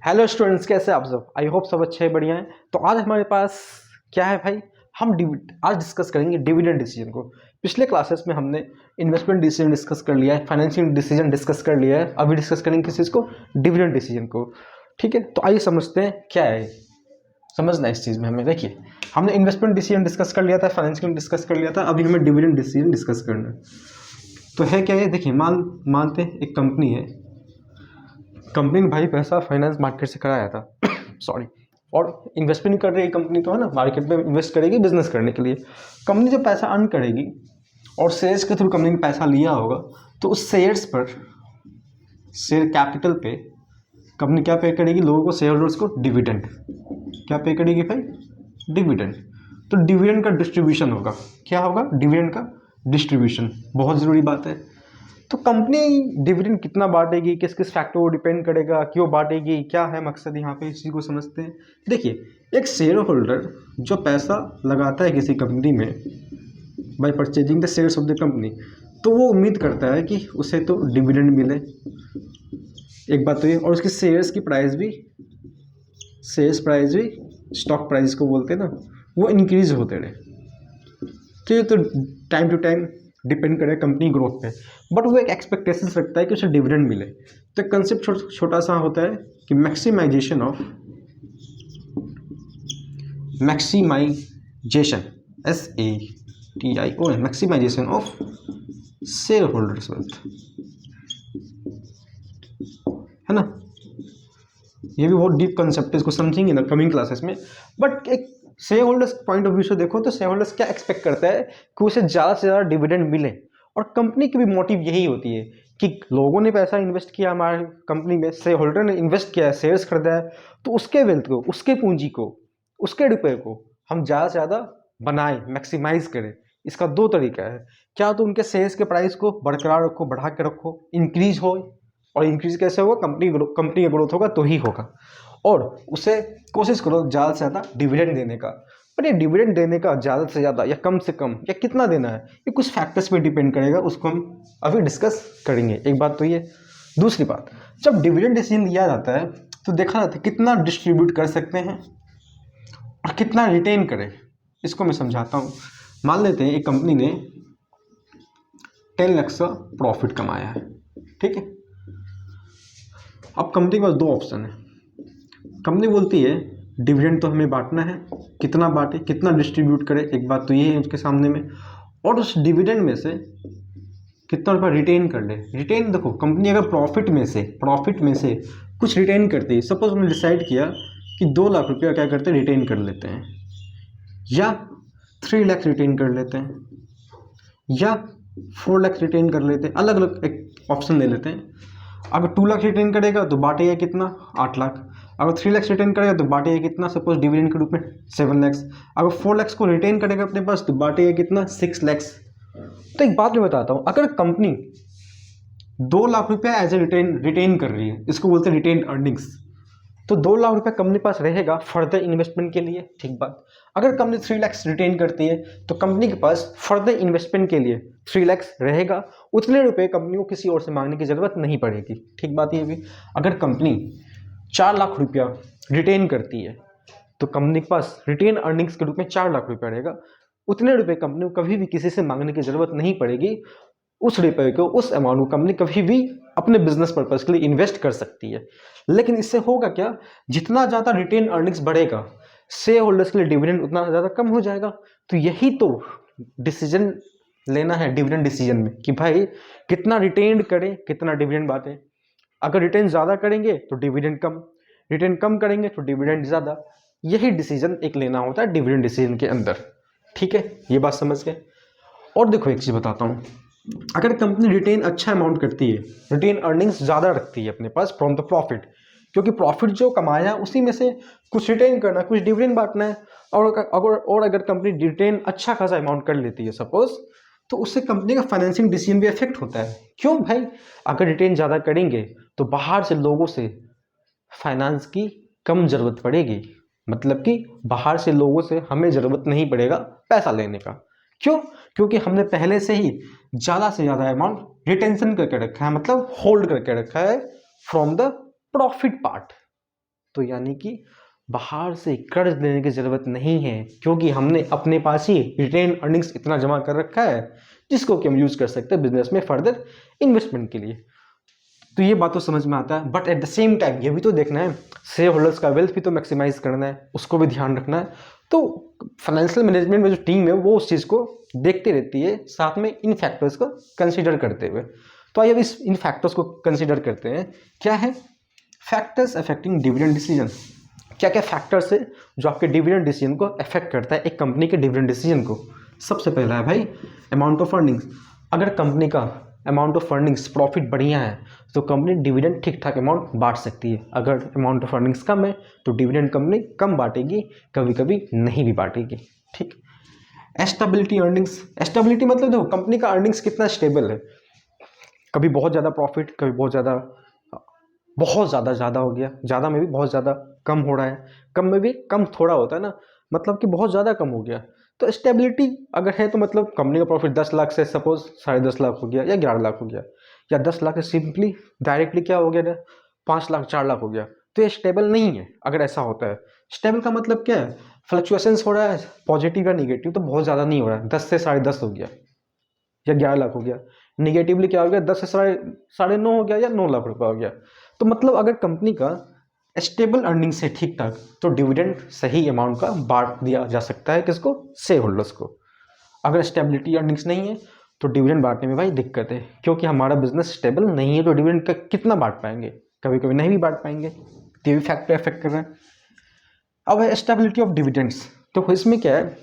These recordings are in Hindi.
हेलो स्टूडेंट्स, कैसे आप सब? आई होप सब अच्छे बढ़िया हैं। तो आज हमारे पास क्या है भाई, हम आज डिस्कस करेंगे डिविडेंड डिसीजन को। पिछले क्लासेस में हमने इन्वेस्टमेंट डिसीजन डिस्कस कर लिया है, फाइनेंशियल डिसीजन डिस्कस कर लिया है। अभी डिस्कस करेंगे किस चीज़ को? डिविडेंड डिसीजन को। ठीक है, तो आइए समझते हैं क्या है। समझना इस चीज़ में हमें, देखिए हमने इन्वेस्टमेंट डिसीजन डिस्कस कर लिया था, फाइनेंशियल डिस्कस कर लिया था, अभी हमें डिविडेंड डिसीजन डिस्कस करना है। तो है क्या ये, देखिए मानते हैं एक कंपनी है। कंपनी ने भाई पैसा फाइनेंस मार्केट से कराया था सॉरी, और इन्वेस्टमेंट कर रही है कंपनी, तो है ना, मार्केट में इन्वेस्ट करेगी बिजनेस करने के लिए। कंपनी जब पैसा अर्न करेगी और शेयर्स के थ्रू कंपनी ने पैसा लिया होगा, तो उस शेयर्स पर, शेयर कैपिटल पे कंपनी क्या पे करेगी? लोगों को, शेयर होल्डर्स को डिविडेंड क्या पे करेगी भाई? डिविडेंड। तो डिविडेंड का डिस्ट्रीब्यूशन होगा। क्या होगा? डिविडेंड का डिस्ट्रीब्यूशन। बहुत ज़रूरी बात है। तो कंपनी डिविडेंड कितना बांटेगी, किस किस फैक्टर को डिपेंड करेगा, क्यों बांटेगी, क्या है मकसद यहाँ पे, इसी को समझते हैं। देखिए, एक शेयर होल्डर जो पैसा लगाता है किसी कंपनी में bye purchasing the shares of the company, तो वो उम्मीद करता है कि उसे तो डिविडेंड मिले, एक बात तो ये, और उसकी शेयर्स की प्राइस भी, शेयर्स प्राइस भी, स्टॉक प्राइस को बोलते हैं ना, वो इंक्रीज होते रहे। तो ये तो टाइम टू टाइम डिपेंड करे कंपनी ग्रोथ पे, बट वो एक एक्सपेक्टेशन रखता है कि उसे डिविडेंड मिले। तो कंसेप्ट छोटा सा होता है कि maximization, SATIO, maximization of share holders wealth, है ना। ये भी बहुत डीप कंसेप्ट है, इसको समझेंगे ना कमिंग क्लासेस में। बट एक share holders point of view से देखो तो शेयर होल्डर्स क्या एक्सपेक्ट करता है कि उसे ज़्यादा से ज़्यादा डिविडेंड मिले, और कंपनी की भी मोटिव यही होती है कि लोगों ने पैसा इन्वेस्ट किया हमारे कंपनी में, शेयर होल्डर ने इन्वेस्ट किया है, शेयर्स खरीदा है, तो उसके वेल्थ को, उसके पूंजी को, उसके रुपये को हम ज़्यादा से ज़्यादा बनाएं, मैक्सिमाइज करें। इसका दो तरीका है। क्या तो उनके शेयर्स के प्राइस को बरकरार रखो, बढ़ा के रखो, इंक्रीज हो, और इंक्रीज कैसे होगा? कंपनी का ग्रोथ होगा तो ही होगा। और उसे कोशिश करो ज़्यादा से ज़्यादा डिविडेंड देने का। पर ये डिविडेंड देने का ज़्यादा से ज़्यादा या कम से कम या कितना देना है, ये कुछ फैक्टर्स पे डिपेंड करेगा, उसको हम अभी डिस्कस करेंगे। एक बात तो ये। दूसरी बात, जब डिविडेंड डिसीजन लिया जाता है तो देखा जाता है कितना डिस्ट्रीब्यूट कर सकते हैं और कितना रिटेन करें। इसको मैं समझाता हूँ। मान लेते हैं एक कंपनी ने 10 लाख का प्रॉफिट कमाया है, ठीक है। अब कंपनी के पास दो ऑप्शन है। कंपनी बोलती है डिविडेंड तो हमें बांटना है, कितना बांटे, कितना डिस्ट्रीब्यूट करे, एक बात तो ये है उसके सामने में, और उस डिविडेंड में से कितना रुपया रिटेन कर ले। रिटेन देखो, कंपनी अगर प्रॉफिट में से कुछ रिटेन करती है, सपोज उन्होंने डिसाइड किया कि 2 लाख रुपया क्या करते हैं, रिटेन कर लेते हैं, या 3 लाख रिटेन कर लेते हैं, या 4 लाख रिटेन कर लेते हैं, अलग अलग एक ऑप्शन ले लेते हैं। अगर 2 लाख रिटेन करेगा तो बांटेगा कितना? 8 लाख। अगर 3 लाख रिटेन करेगा तो बांटेगा कितना? सपोज डिविडेंड के रूप में 7 लाख। अगर 4 लाख को रिटेन करेगा अपने पास तो बांटेगा कितना? 6 लाख। तो एक बात मैं बताता हूँ, अगर कंपनी 2 लाख रुपया एज ए रिटेन कर रही है, इसको बोलते हैं रिटेन अर्निंग्स, तो 2 लाख रुपया कंपनी पास रहेगा फर्दर इन्वेस्टमेंट के लिए, ठीक बात। अगर कंपनी 3 लाख रिटेन करती है तो कंपनी के पास फर्दर इन्वेस्टमेंट के लिए 3 लाख रहेगा। उतने रुपए कंपनी को किसी और से मांगने की जरूरत नहीं पड़ेगी, ठीक बात। ये भी अगर कंपनी 4 लाख रुपया रिटेन करती है तो कंपनी के पास रिटेन अर्निंग्स के रूप में 4 लाख रुपया रहेगा। उतने रुपए कंपनी को कभी भी किसी से मांगने की जरूरत नहीं पड़ेगी। उस रुपये को, उस अमाउंट को कंपनी कभी भी अपने बिजनेस पर्पज के लिए इन्वेस्ट कर सकती है। लेकिन इससे होगा क्या? जितना ज़्यादा रिटेन अर्निंग्स बढ़ेगा, शेयर होल्डर्स के लिए डिविडेंड उतना ज़्यादा कम हो जाएगा। तो यही तो डिसीजन लेना है डिविडेंड डिसीजन में, कि भाई कितना रिटेन करें, कितना डिविडेंड बांटें। अगर रिटेन ज़्यादा करेंगे तो डिविडेंड कम, रिटेन कम करेंगे तो डिविडेंड ज़्यादा। यही डिसीजन एक लेना होता है डिविडेंड डिसीजन के अंदर, ठीक है। ये बात समझ गए। और देखो एक चीज़ बताता हूँ, अगर कंपनी रिटेन अच्छा अमाउंट करती है, रिटेन अर्निंग्स ज़्यादा रखती है अपने पास फ्रॉम द प्रॉफिट, क्योंकि प्रॉफिट जो कमाया उसी में से कुछ रिटेन करना, कुछ डिविडेंड बांटना है। और अगर कंपनी रिटेन अच्छा खासा अमाउंट कर लेती है सपोज, तो उससे कंपनी का फाइनेंसिंग डिसीजन भी इफेक्ट होता है। क्यों भाई? अगर रिटेन ज़्यादा करेंगे तो बाहर से लोगों से फाइनेंस की कम ज़रूरत पड़ेगी, मतलब कि बाहर से लोगों से हमें ज़रूरत नहीं पड़ेगा पैसा लेने का। क्यों? क्योंकि हमने पहले से ही ज़्यादा से ज़्यादा अमाउंट रिटेंशन करके रखा है, मतलब होल्ड करके रखा है फ्रॉम द प्रॉफिट पार्ट। तो यानी कि बाहर से कर्ज लेने की ज़रूरत नहीं है, क्योंकि हमने अपने पास ही रिटेन अर्निंग्स इतना जमा कर रखा है जिसको कि हम यूज़ कर सकते हैं बिजनेस में फर्दर इन्वेस्टमेंट के लिए। तो ये बात तो समझ में आता है, but at the same time ये भी तो देखना है, शेयर होल्डर्स का वेल्थ भी तो मैक्सिमाइज करना है, उसको भी ध्यान रखना है। तो फाइनेंशियल मैनेजमेंट में जो टीम है वो उस चीज़ को देखते रहती है, साथ में इन फैक्टर्स को कंसिडर करते हुए। तो आइए अब इन फैक्टर्स को कंसिडर करते हैं। क्या है फैक्टर्स अफेक्टिंग डिविडेंड डिसीजन? क्या क्या फैक्टर्स है जो आपके डिविडेंड डिसीजन को अफेक्ट करता है, एक कंपनी के डिविडेंड डिसीजन को? सबसे पहला है भाई अमाउंट ऑफ अर्निंग्स। अगर कंपनी का अमाउंट ऑफ अर्निंग्स प्रॉफिट बढ़िया है तो कंपनी डिविडेंड ठीक ठाक अमाउंट बांट सकती है। अगर अमाउंट ऑफ अर्निंग्स कम है तो डिविडेंड कंपनी कम बांटेगी, कभी कभी नहीं भी बांटेगी। ठीक। एस्टेबिलिटी अर्निंग्स। एस्टेबिलिटी मतलब देखो कंपनी का अर्निंग्स कितना स्टेबल है, कभी बहुत ज़्यादा प्रॉफिट, कभी बहुत ज़्यादा हो गया, ज़्यादा में भी बहुत ज़्यादा कम हो रहा है, कम में भी कम थोड़ा होता है ना, मतलब कि बहुत ज़्यादा कम हो गया। तो स्टेबिलिटी अगर है तो मतलब कंपनी का प्रॉफिट 10 लाख से सपोज 10.5 लाख हो गया या 11 लाख हो गया, या 10 लाख से सिंपली डायरेक्टली क्या हो गया 5 लाख 4 लाख हो गया, तो ये स्टेबल नहीं है। अगर ऐसा होता है, स्टेबल का मतलब क्या है, फ्लक्चुएशंस हो रहा है पॉजिटिव या निगेटिव, तो बहुत ज़्यादा नहीं हो रहा है, 10 से 10.5 हो गया या 11 लाख हो गया, निगेटिवली क्या हो गया 10 से 9.5 हो गया या 9 लाख रुपया हो गया। तो मतलब अगर कंपनी का स्टेबल अर्निंग्स है ठीक ठाक तो डिविडेंड सही अमाउंट का बांट दिया जा सकता है, किसको? शेयर होल्डर्स को। अगर स्टेबिलिटी अर्निंग्स नहीं है तो डिविडेंड बांटने में भाई दिक्कत है, क्योंकि हमारा बिजनेस स्टेबल नहीं है तो डिविडेंड का कितना बांट पाएंगे, कभी कभी नहीं भी बांट पाएंगे, तो ये भी फैक्टर अफेक्ट कर रहे हैं। अब है स्टेबिलिटी ऑफ डिविडेंड्स। तो इसमें क्या है,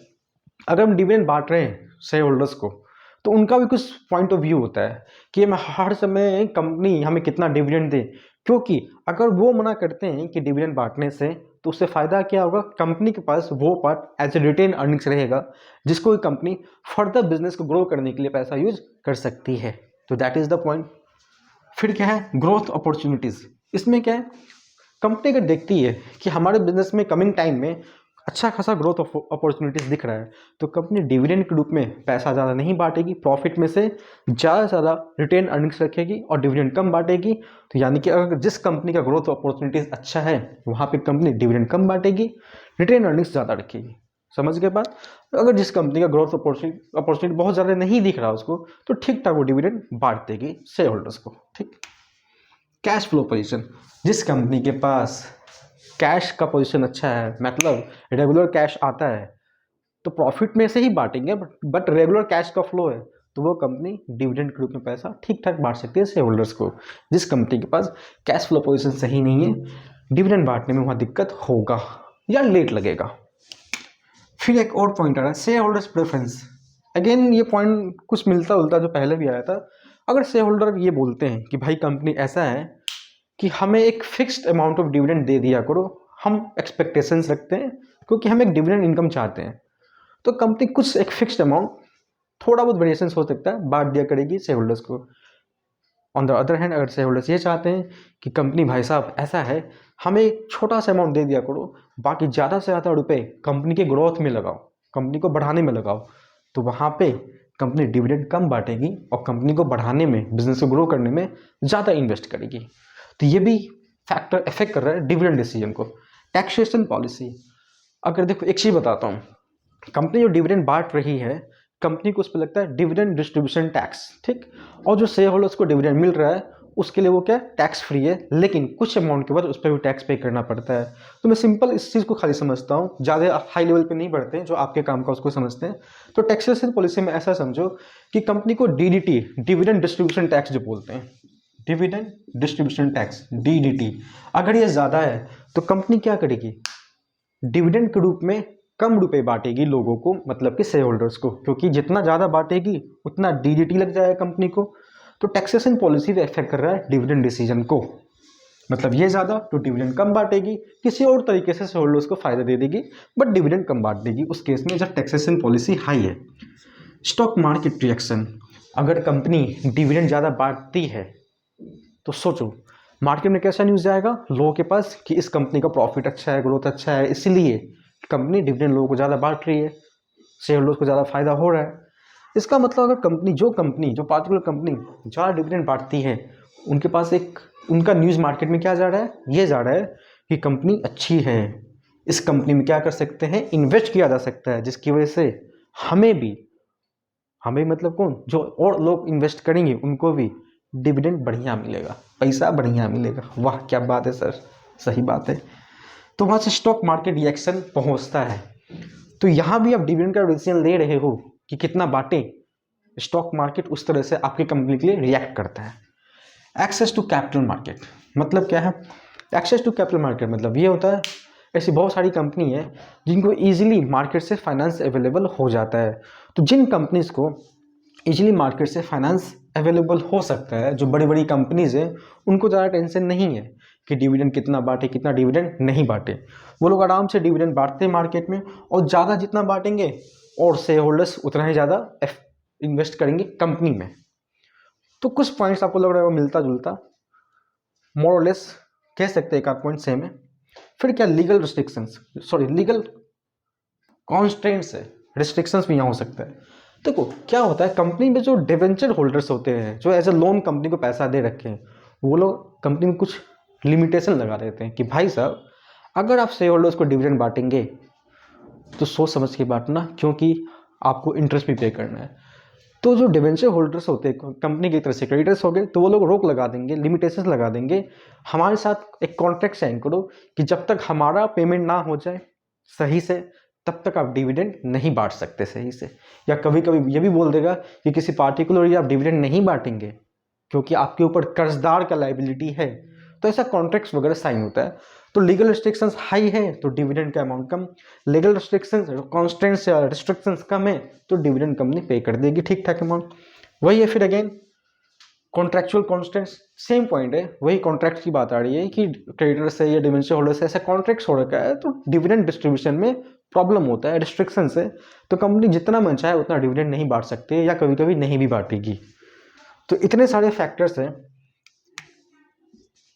अगर हम डिविडेंड बांट रहे हैं शेयर होल्डर्स को तो उनका भी कुछ पॉइंट ऑफ व्यू होता है कि हम हर समय कंपनी हमें कितना डिविडेंड दे, क्योंकि अगर वो मना करते हैं कि डिविडेंड बांटने से तो उससे फ़ायदा क्या होगा, कंपनी के पास वो part as a retain earnings रहेगा जिसको कंपनी फर्दर बिजनेस को ग्रो करने के लिए पैसा यूज कर सकती है। तो दैट इज़ द पॉइंट। फिर क्या है ग्रोथ अपॉर्चुनिटीज़। इसमें क्या है, कंपनी अगर देखती है कि हमारे बिजनेस में कमिंग टाइम में अच्छा खासा ग्रोथ अपॉर्चुनिटीज़ दिख रहा है तो कंपनी डिविडेंड के रूप में पैसा ज़्यादा नहीं बांटेगी, प्रॉफिट में से ज़्यादा से ज़्यादा रिटेन अर्निंग्स रखेगी और डिविडेंड कम बांटेगी। तो यानी कि अगर जिस कंपनी का ग्रोथ अपॉर्चुनिटीज़ अच्छा है वहाँ पे कंपनी डिविडेंड कम बांटेगी, रिटेन अर्निंग्स ज़्यादा रखेगी। समझ के बाद अगर जिस कंपनी का ग्रोथ अपॉर्चुनिटी बहुत ज़्यादा नहीं दिख रहा उसको तो ठीक ठाक वो डिविडेंड बांट देगी शेयर होल्डर्स को। ठीक। Cash flow position. जिस कंपनी के पास कैश का पोजीशन अच्छा है, मतलब रेगुलर कैश आता है, तो प्रॉफिट में से ही बांटेंगे, बट रेगुलर कैश का फ्लो है तो वो कंपनी डिविडेंड के रूप में पैसा ठीक ठाक बांट सकती है शेयर होल्डर्स को। जिस कंपनी के पास कैश फ्लो पोजीशन सही नहीं है, डिविडेंड बांटने में वहाँ दिक्कत होगा या लेट लगेगा। फिर एक और पॉइंट आ रहा है शेयर होल्डर्स प्रेफरेंस। अगेन ये पॉइंट कुछ मिलता जुलता जो पहले भी आया था। अगर शेयर होल्डर ये बोलते हैं कि भाई कंपनी ऐसा है कि हमें एक फिक्स्ड अमाउंट ऑफ डिविडेंड दे दिया करो, हम एक्सपेक्टेशंस रखते हैं क्योंकि हम एक डिविडेंड इनकम चाहते हैं, तो कंपनी कुछ एक फिक्स्ड अमाउंट, थोड़ा बहुत वेरिएशंस हो सकता है, बांट दिया करेगी शेयर होल्डर्स को। ऑन द अदर हैंड अगर शेयर होल्डर्स ये चाहते हैं कि कंपनी भाई साहब ऐसा है, हमें एक छोटा सा अमाउंट दे दिया करो, बाकी ज़्यादा से ज़्यादा रुपए कंपनी के ग्रोथ में लगाओ, कंपनी को बढ़ाने में लगाओ, तो वहाँ पे कंपनी डिविडेंड कम बांटेगी और कंपनी को बढ़ाने में, बिजनेस को ग्रो करने में ज़्यादा इन्वेस्ट करेगी। तो ये भी फैक्टर इफेक्ट कर रहा है डिविडेंड डिसीजन को। Taxation policy. अगर देखो एक चीज़ बताता हूँ, कंपनी जो डिविडेंड बांट रही है कंपनी को उस पर लगता है डिविडेंड डिस्ट्रीब्यूशन टैक्स। ठीक। और जो शेयर होल्डर्स को डिविडेंड मिल रहा है उसके लिए वो क्या टैक्स फ्री है, लेकिन कुछ अमाउंट के बाद उस पर भी टैक्स पे करना पड़ता है। तो मैं सिंपल इस चीज़ को खाली समझता हूँ, ज़्यादा हाई लेवल पे नहीं बढ़ते हैं, जो आपके काम का उसको समझते हैं। तो टैक्सेशन पॉलिसी में ऐसा समझो कि कंपनी को DDT, डिविडेंड डिस्ट्रीब्यूशन टैक्स जो बोलते हैं, डिविडेंड डिस्ट्रीब्यूशन टैक्स DDT, अगर ये ज़्यादा है तो कंपनी क्या करेगी, डिविडेंड के रूप में कम रुपए बांटेगी लोगों को, मतलब कि शेयर होल्डर्स को, क्योंकि जितना ज़्यादा बांटेगी उतना DDT लग जाएगा कंपनी को। तो टैक्सेशन पॉलिसी भी इफेक्ट कर रहा है डिविडेंड डिसीजन को, मतलब ये ज़्यादा तो डिविडेंड कम बांटेगी, किसी और तरीके से शेयर होल्डर्स को फायदा दे देगी बट डिविडेंड कम बांट देगी उस केस में जब टैक्सेशन पॉलिसी हाई है। Stock market reaction. अगर कंपनी डिविडेंड ज़्यादा बांटती है तो सोचो मार्केट में कैसा न्यूज़ जाएगा लोगों के पास कि इस कंपनी का प्रॉफिट अच्छा है, ग्रोथ अच्छा है, इसलिए कंपनी डिविडेंड लोगों को ज़्यादा बांट रही है, शेयर होल्डर्स को ज़्यादा फायदा हो रहा है। इसका मतलब अगर जो पार्टिकुलर कंपनी ज़्यादा डिविडेंड बांटती है, उनके पास एक उनका न्यूज़ मार्केट में क्या जा रहा है, ये जा रहा है कि कंपनी अच्छी है, इस कंपनी में क्या कर सकते हैं, इन्वेस्ट किया जा सकता है, जिसकी वजह से हमें मतलब कौन, जो और लोग इन्वेस्ट करेंगे उनको भी डिविडेंड बढ़िया मिलेगा, पैसा बढ़िया मिलेगा। वाह क्या बात है सर, सही बात है। तो वहाँ से स्टॉक मार्केट रिएक्शन पहुँचता है। तो यहाँ भी आप डिविडेंड का डिसीजन ले रहे हो कि कितना बांटें, स्टॉक मार्केट उस तरह से आपकी कंपनी के लिए रिएक्ट करता है। एक्सेस टू कैपिटल मार्केट मतलब क्या है? एक्सेस टू कैपिटल मार्केट मतलब ये होता है, ऐसी बहुत सारी कंपनी है जिनको इजीली मार्केट से फाइनेंस अवेलेबल हो जाता है। तो जिन कंपनीज को इजीली मार्केट से फाइनेंस अवेलेबल हो सकता है, जो बड़ी बड़ी कंपनीज हैं, उनको ज़्यादा टेंशन नहीं है कि डिविडेंड कितना बांटे, कितना डिविडेंड नहीं बांटे। वो लोग आराम से डिविडेंड बांटते हैं मार्केट में, और ज़्यादा जितना बांटेंगे और शेयर होल्डर्स उतना ही ज़्यादा इन्वेस्ट करेंगे कंपनी में। तो कुछ पॉइंट्स आपको लग रहा है वो मिलता जुलता, मोर और लेस कह सकते हैं, एक आध पॉइंट सेम है। फिर क्या लीगल रिस्ट्रिक्शंस, लीगल कॉन्स्ट्रेंट्स है, रिस्ट्रिक्शंस भी यहाँ हो सकता है। देखो क्या होता है, कंपनी में जो डिवेंचर होल्डर्स होते हैं, जो एज ए लोन कंपनी को पैसा दे रखे हैं, वो लोग कंपनी में कुछ लिमिटेशन लगा देते हैं कि भाई साहब अगर आप शेयर होल्डर्स को डिविडेंड बांटेंगे तो सोच समझ के बांटना, क्योंकि आपको इंटरेस्ट भी पे करना है। तो जो डिवेंचर होल्डर्स होते हैं कंपनी की तरफ से, क्रेडिटर्स हो गए, तो वो लोग रोक लगा देंगे, लिमिटेशंस लगा देंगे, हमारे साथ एक कॉन्ट्रैक्ट साइन करो कि जब तक हमारा पेमेंट ना हो जाए सही से, तब तक आप डिविडेंड नहीं बांट सकते सही से। या कभी कभी ये भी बोल देगा कि किसी पार्टिकुलर ईयर आप डिविडेंड नहीं बांटेंगे क्योंकि आपके ऊपर कर्जदार का लाइबिलिटी है। तो ऐसा कॉन्ट्रैक्ट्स वगैरह साइन होता है। तो लीगल रिस्ट्रिक्शंस हाई है तो डिविडेंड का अमाउंट कम, लीगल रिस्ट्रिक्शंस कॉन्स्टेंट्स या रिस्ट्रिक्शंस कम है तो डिविडेंड कंपनी पे कर देगी ठीक ठाक अमाउंट। वही है फिर again contractual constants, same point है, वही कॉन्ट्रैक्ट की बात आ रही है कि क्रेडिटर से या डिवेंचर होल्डर से ऐसा कॉन्ट्रैक्ट्स हो रखा है, तो डिविडेंड डिस्ट्रीब्यूशन में प्रॉब्लम होता है, रिस्ट्रिक्शन से। तो कंपनी जितना मन चाहे उतना डिविडेंड नहीं बांट सकती या कभी कभी नहीं भी बांटेगी। तो इतने सारे फैक्टर्स हैं,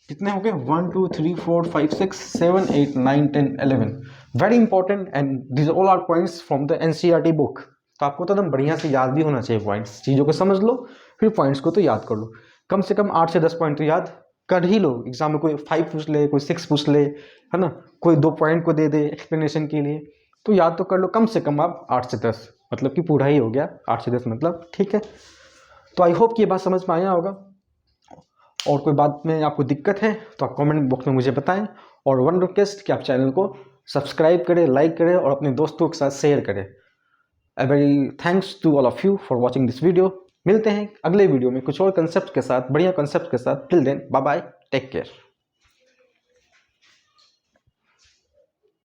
कितने हो गए, 1 2 3 4 5 6 7 8 9 10 11 very important, and this all are points from the NCERT book. तो आपको तो एकदम बढ़िया से याद भी होना चाहिए पॉइंट्स, चीज़ों को समझ लो फिर पॉइंट्स को तो याद कर लो, कम से कम 8 से 10 पॉइंट तो याद कर ही लो। एग्जाम में कोई 5 पूछ ले, कोई 6 पूछ ले, है ना, कोई 2 पॉइंट को दे दे एक्सप्लेनेशन के लिए, तो याद तो कर लो कम से कम आप 8 से 10, मतलब कि पूरा ही हो गया 8 से 10 मतलब, ठीक है। तो आई होप कि ये बात समझ में आया होगा, और कोई बात में आपको दिक्कत है तो आप कमेंट बॉक्स में मुझे बताएं। और वन रिक्वेस्ट कि आप चैनल को सब्सक्राइब करें, लाइक करें और अपने दोस्तों के साथ शेयर करें। A very thanks to all of you for watching this video. मिलते हैं अगले वीडियो में कुछ और कंसेप्ट के साथ, बढ़िया कंसेप्ट के साथ। Till then bye bye, take care.